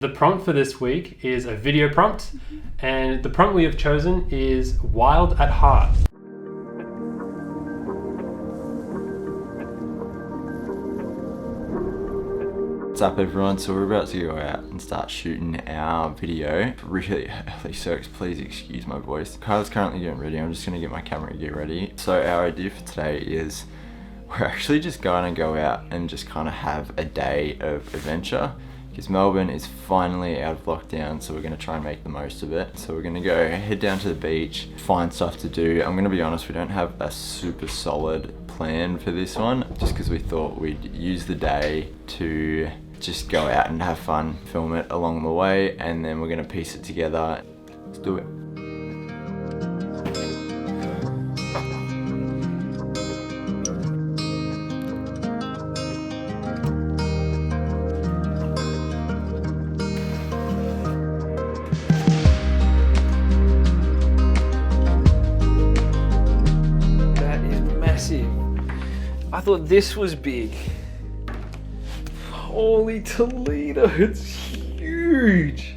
The prompt for this week is a video prompt, and the prompt we have chosen is wild at heart. What's up everyone? So we're about to go out and start shooting our video really early, so please excuse my voice. Kyla's currently getting ready. I'm just going to get my camera gear ready. So our idea for today is we're actually just going to go out and just kind of have a day of adventure. Because Melbourne is finally out of lockdown, so we're going to try and make the most of it. So we're going to go head down to the beach, find stuff to do. I'm going to be honest, we don't have a super solid plan for this one, just because we thought we'd use the day to just go out and have fun, film it along the way, and then we're going to piece it together. Let's do it. I thought this was big. Holy Toledo, it's huge.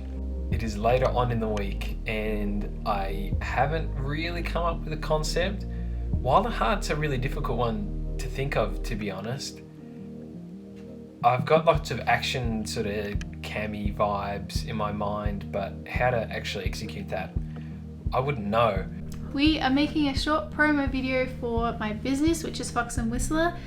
It is later on in the week and I haven't really come up with a concept. Wild at Heart's a really difficult one to think of, to be honest. I've got lots of action sort of cammy vibes in my mind, but how to actually execute that, I wouldn't know. We are making a short promo video for my business, which is Fox and Whistler.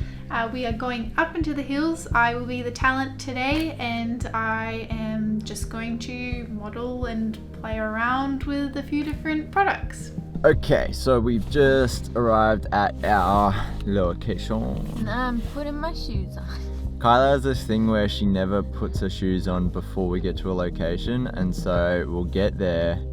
We are going up into the hills. I will be the talent today, and I am just going to model and play around with a few different products. Okay, so we've just arrived at our location. I'm putting my shoes on. Kyla has this thing where she never puts her shoes on before we get to a location, and so we'll get there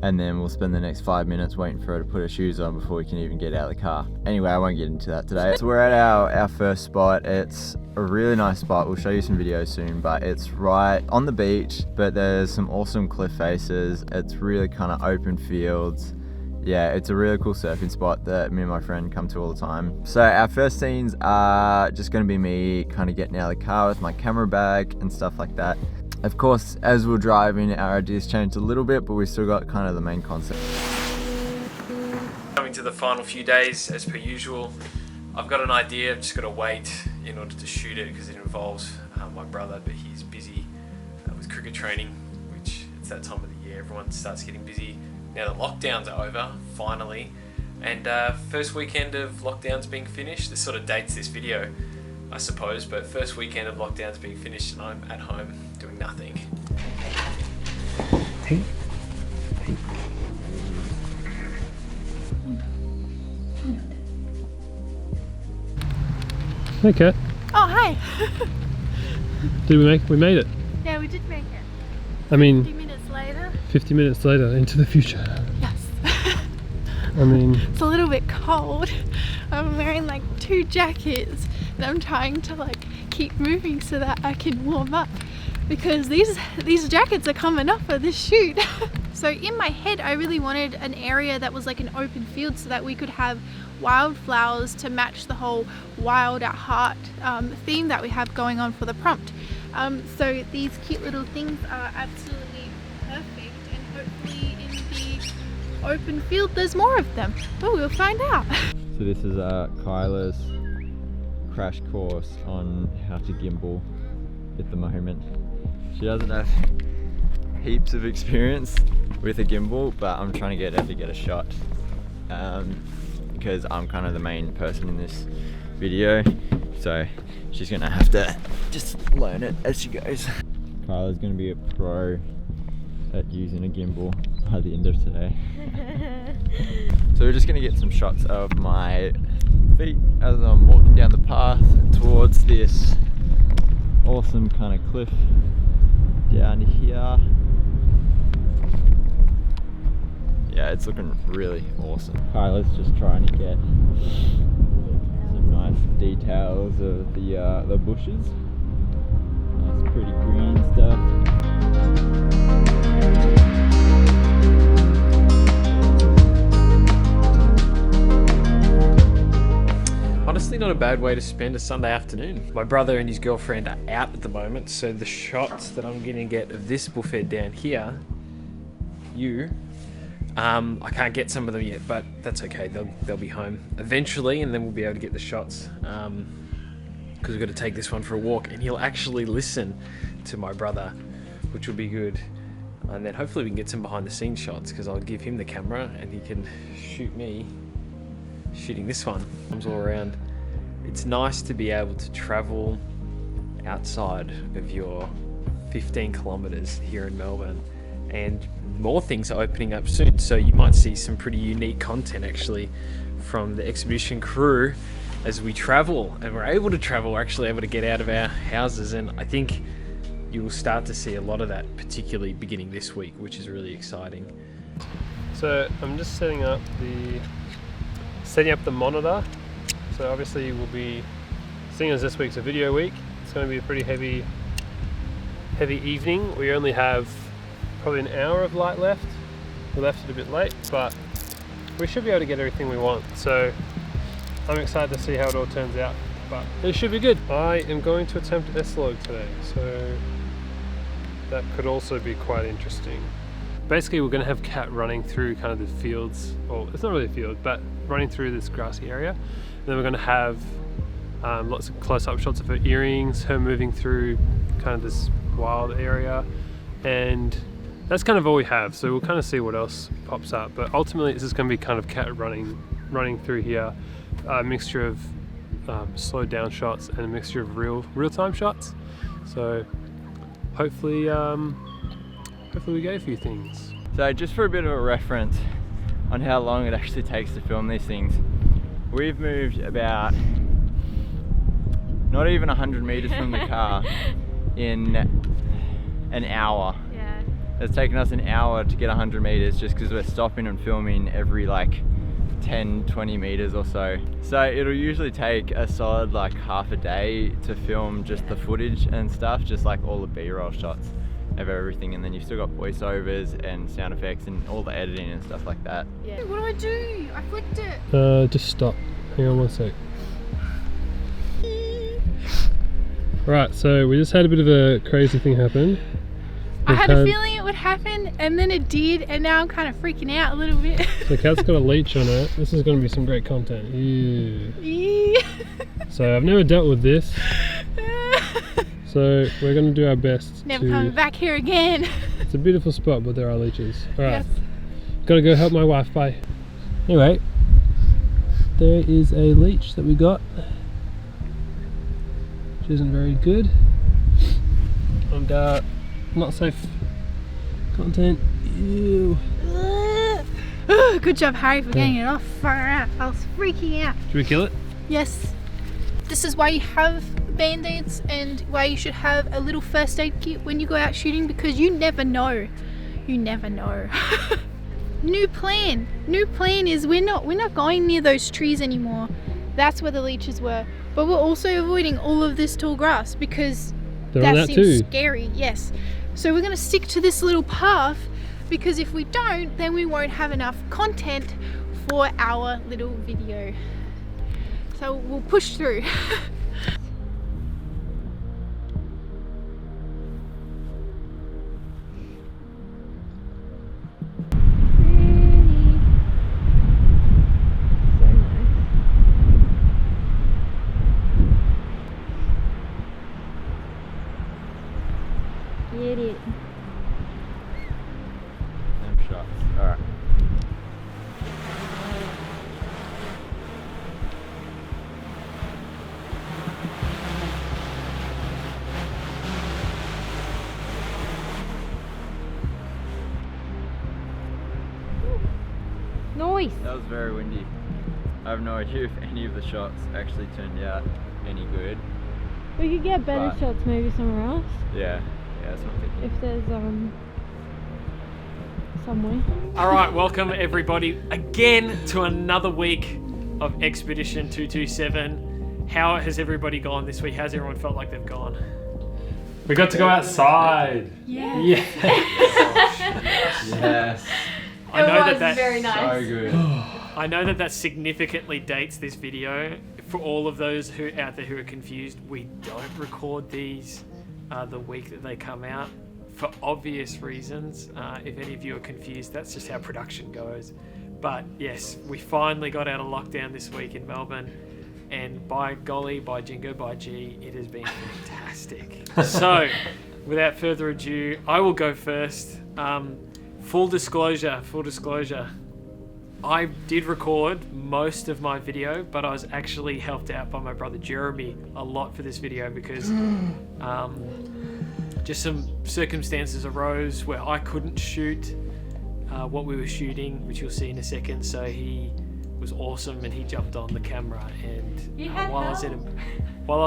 and then we'll spend the next 5 minutes waiting for her to put her shoes on before we can even get out of the car. Anyway, I won't get into that today. So we're at our first spot. It's a really nice spot. We'll show you some videos soon, but it's right on the beach, but there's some awesome cliff faces. It's really kind of open fields. Yeah, it's a really cool surfing spot that me and my friend come to all the time. So our first scenes are just gonna be me kind of getting out of the car with my camera bag and stuff like that. Of course, as we're driving, our ideas changed a little bit, but we still got kind of the main concept. Coming to the final few days, as per usual. I've got an idea, I've just got to wait in order to shoot it because it involves my brother, but he's busy with cricket training, which it's that time of the year, everyone starts getting busy. Now the lockdowns are over, finally, and first weekend of lockdowns being finished. This sort of dates this video, I suppose, but first weekend of lockdowns being finished and I'm at home doing nothing. Hey. Hey Kat. Oh, hi. We made it. Yeah, we did make it. I mean, 50 minutes later. 50 minutes later into the future. Yes. I mean, it's a little bit cold. I'm wearing like 2 jackets and I'm trying to like keep moving so that I can warm up because these jackets are coming off for this shoot. So in my head I really wanted an area that was like an open field so that we could have wildflowers to match the whole wild at heart theme that we have going on for the prompt. So these cute little things are absolutely perfect, and hopefully in the open field there's more of them, but we'll find out. So this is Kyla's crash course on how to gimbal at the moment. She doesn't have heaps of experience with a gimbal, but I'm trying to get her to get a shot because I'm kind of the main person in this video, so she's gonna have to just learn it as she goes. Kyla's gonna be a pro at using a gimbal by the end of today. So we're just gonna get some shots of my feet as I'm walking down the path towards this awesome kind of cliff down here. Yeah, it's looking really awesome. Kyla's just trying to get some nice details of the bushes. Nice pretty green stuff. Honestly, not a bad way to spend a Sunday afternoon. My brother and his girlfriend are out at the moment, so the shots that I'm going to get of this bullfed down here, I can't get some of them yet, but that's okay. They'll be home eventually, and then we'll be able to get the shots. Because we've got to take this one for a walk, and he'll actually listen to my brother, which will be good. And then hopefully we can get some behind the scenes shots, because I'll give him the camera and he can shoot me shooting this one. Comes all around. It's nice to be able to travel outside of your 15 kilometers here in Melbourne, and more things are opening up soon, so you might see some pretty unique content actually from the expedition crew as we travel. And we're able to travel, we're actually able to get out of our houses, and I think you will start to see a lot of that, particularly beginning this week, which is really exciting. So I'm just setting up the monitor. So obviously we'll be, seeing as this week's a video week, it's going to be a pretty heavy evening. We only have probably an hour of light left. We left it a bit late, but we should be able to get everything we want. So I'm excited to see how it all turns out, but it should be good. I am going to attempt S-Log today, so that could also be quite interesting. Basically, we're going to have Kat running through kind of the fields, or it's not really a field, but running through this grassy area. And then we're going to have lots of close-up shots of her earrings, her moving through kind of this wild area, and that's kind of all we have. So we'll kind of see what else pops up, but ultimately this is going to be kind of Kat running through here, a mixture of slowed down shots and a mixture of real-time shots. So hopefully we get a few things. So just for a bit of a reference on how long it actually takes to film these things, we've moved about not even 100 meters from the car in an hour. Yeah. It's taken us an hour to get 100 meters just because we're stopping and filming every like 10-20 meters or so. So it'll usually take a solid like half a day to film just the footage and stuff, just like all the B-roll shots of everything, and then you've still got voiceovers and sound effects and all the editing and stuff like that. Yeah. What do I do? I flicked it. Just stop. Hang on one sec. Right, so we just had a bit of a crazy thing happen. I had a feeling it would happen, and then it did, and now I'm kind of freaking out a little bit. So Kat's got a leech on it. This is going to be some great content. Ew. So I've never dealt with this. So we're going to do our best. Never coming back here again. It's a beautiful spot, but there are leeches. All right, Yes. Got to go help my wife. Bye. Anyway, there is a leech that we got, which isn't very good, and not safe content. Ew. Good job, Harry, for getting it off. Far out. I was freaking out. Should we kill it? Yes. This is why you have band-aids and why you should have a little first aid kit when you go out shooting, because you never know. You never know. New plan is we're not going near those trees anymore. That's where the leeches were. But we're also avoiding all of this tall grass because that seems scary. Yes. So we're going to stick to this little path, because if we don't, then we won't have enough content for our little video. So we'll push through. Get it. Them shots. Alright. Noise. That was very windy. I have no idea if any of the shots actually turned out any good. We could get better But- shots maybe somewhere else. Yeah, that's what I'm thinking. If there's somewhere. All right, welcome everybody again to another week of Expedition 227. How has everybody gone this week? How's everyone felt like they've gone? We got to go outside. Yeah. Yeah. Yes. I know that very nice. So good. I know that significantly dates this video for all of those who out there who are confused, we don't record these the week that they come out for obvious reasons. If any of you are confused, that's just how production goes. But yes, we finally got out of lockdown this week in Melbourne, and by golly, by jingo, by gee, it has been fantastic. So, without further ado, I will go first. Full disclosure. I did record most of my video, but I was actually helped out by my brother Jeremy a lot for this video because just some circumstances arose where I couldn't shoot what we were shooting, which you'll see in a second. So he was awesome and he jumped on the camera, and while I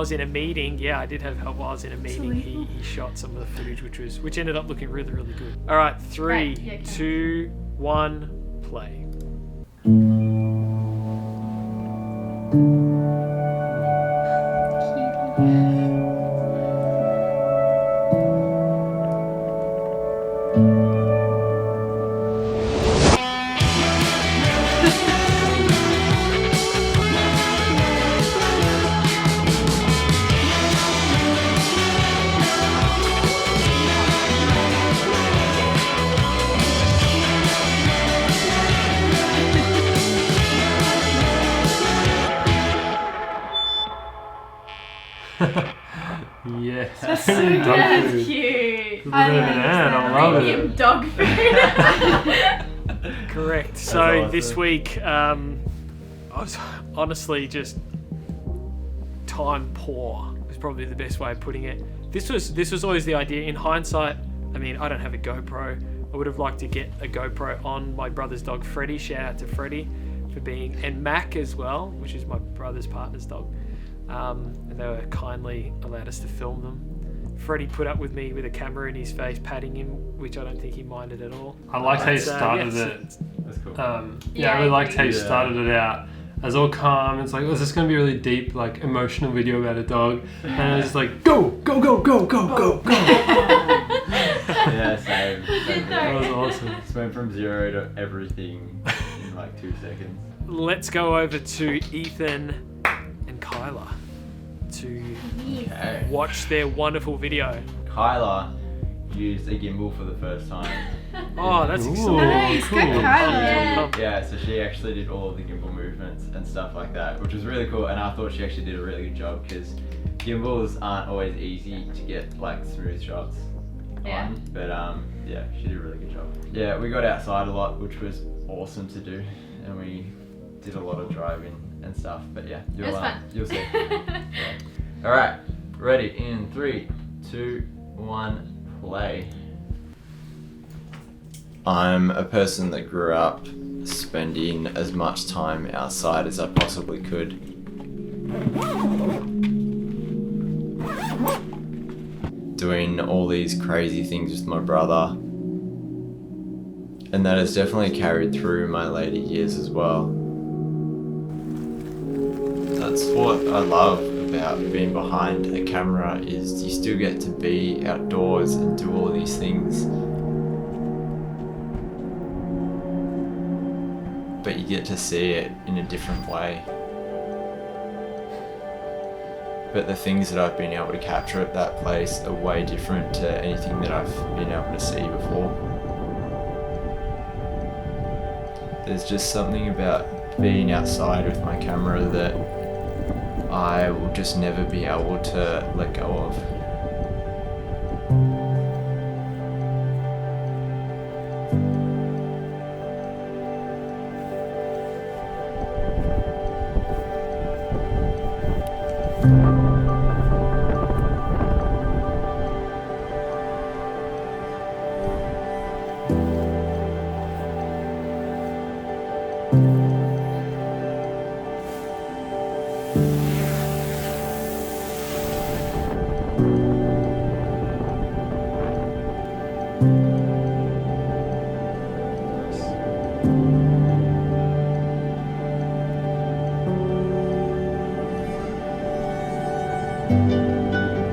was in a meeting, yeah, I did have help. While I was in a meeting, he shot some of the footage, which ended up looking really, really good. All right, 3, 2, 1, play. Yes. That's so good. That's cute. I love it. Dog food. Correct. So awesome. this week, I was honestly just time poor. Is probably the best way of putting it. This was always the idea. In hindsight, I mean, I don't have a GoPro. I would have liked to get a GoPro on my brother's dog, Freddie. Shout out to Freddie for being, and Mac as well, which is my brother's partner's dog. And they were kindly allowed us to film them. Freddie put up with me with a camera in his face, patting him, which I don't think he minded at all. I liked how you But, started yeah, it. That's cool. Yeah, I really liked how you Yeah. started it out as all calm. It's like, oh, is this going to be a really deep, like, emotional video about a dog? And I was just like, go, go, go, go, go, go, go. Yeah, same. That was awesome. Just went from 0 to everything in like 2 seconds. Let's go over to Ethan and Kyla to Okay. watch their wonderful video. Kyla used a gimbal for the first time. Oh, that's Ooh, exciting. Nice, cool. good Kyla. Yeah, so she actually did all of the gimbal movements and stuff like that, which was really cool. And I thought she actually did a really good job because gimbals aren't always easy to get like smooth shots on. But yeah, she did a really good job. Yeah, we got outside a lot, which was awesome to do, and we did a lot of driving and stuff. But yeah, It was fun. you'll see. Yeah. All right, ready in 3, 2, 1, play. I'm a person that grew up spending as much time outside as I possibly could. Doing all these crazy things with my brother. And that has definitely carried through my later years as well. That's what I love about being behind a camera, is you still get to be outdoors and do all these things. But you get to see it in a different way. But the things that I've been able to capture at that place are way different to anything that I've been able to see before. There's just something about being outside with my camera that I will just never be able to let go of.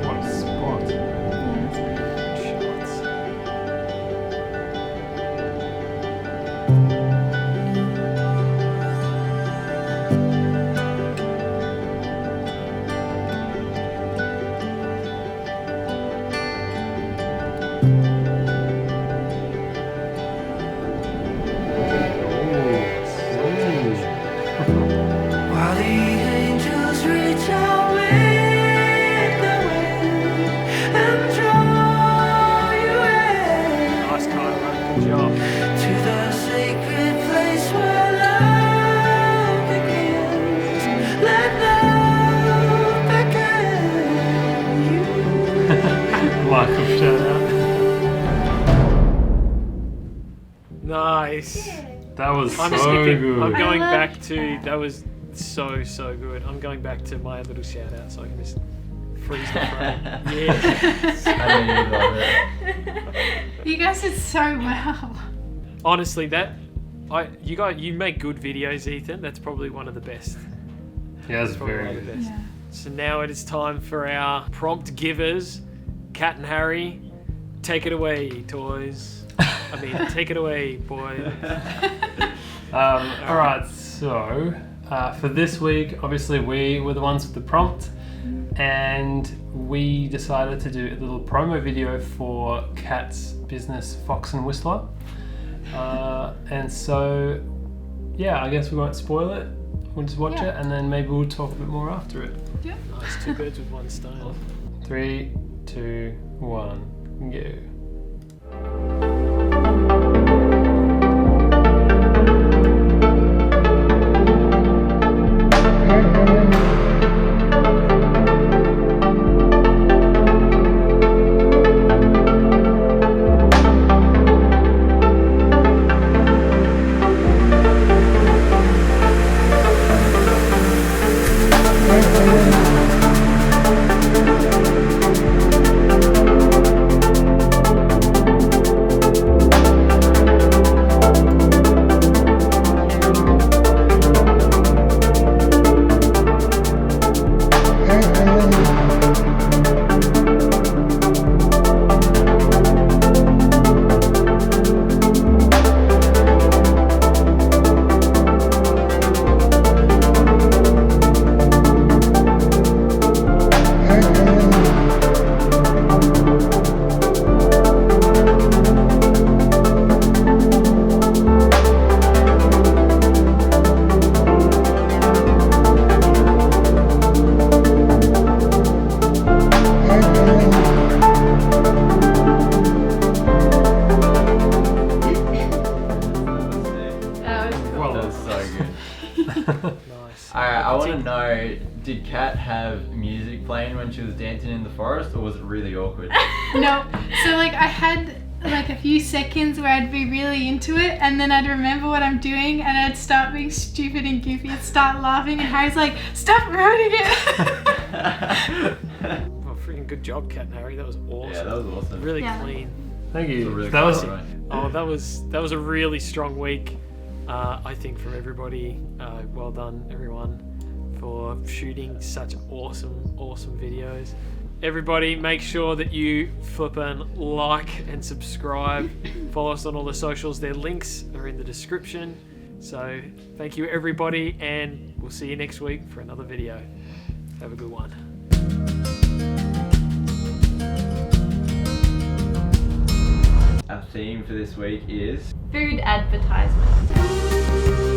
What a spot. Shots. Nice. That was I'm so skipping. good. I'm going love back to that was so good. I'm going back to my little shout out so I can just freeze the frame. Yeah. I know you love it. You guys did so well. Honestly, you make good videos, Ethan. That's probably one of the best. Yeah, that's Probably very one of the good. best. So now it is time for our prompt givers, Kat and Harry. Take it away, toys. I mean, take it away, boy. All right, so for this week, obviously we were the ones with the prompt, and we decided to do a little promo video for Kat's business, Fox and Whistler. And so, yeah, I guess we won't spoil it. We'll just watch it, and then maybe we'll talk a bit more after it. Nice, 2 birds with 1 stone. 3, 2, 1, go. Nice. Alright, I want to know, did Kat have music playing when she was dancing in the forest, or was it really awkward? No. So like I had like a few seconds where I'd be really into it, and then I'd remember what I'm doing, and I'd start being stupid and goofy and start laughing, and Harry's like, "Stop ruining it." Well, freaking good job, Kat and Harry. That was awesome. Yeah, that was awesome. Really Yeah. clean. Thank It was you. a really That was clever, right? Oh, that was a really strong week. I think from everybody. Well done, everyone, for shooting such awesome videos. Everybody, make sure that you flippin' like and subscribe. Follow us on all the socials. Their links are in the description. So thank you, everybody, and we'll see you next week for another video. Have a good one. Our theme for this week is Food advertisement.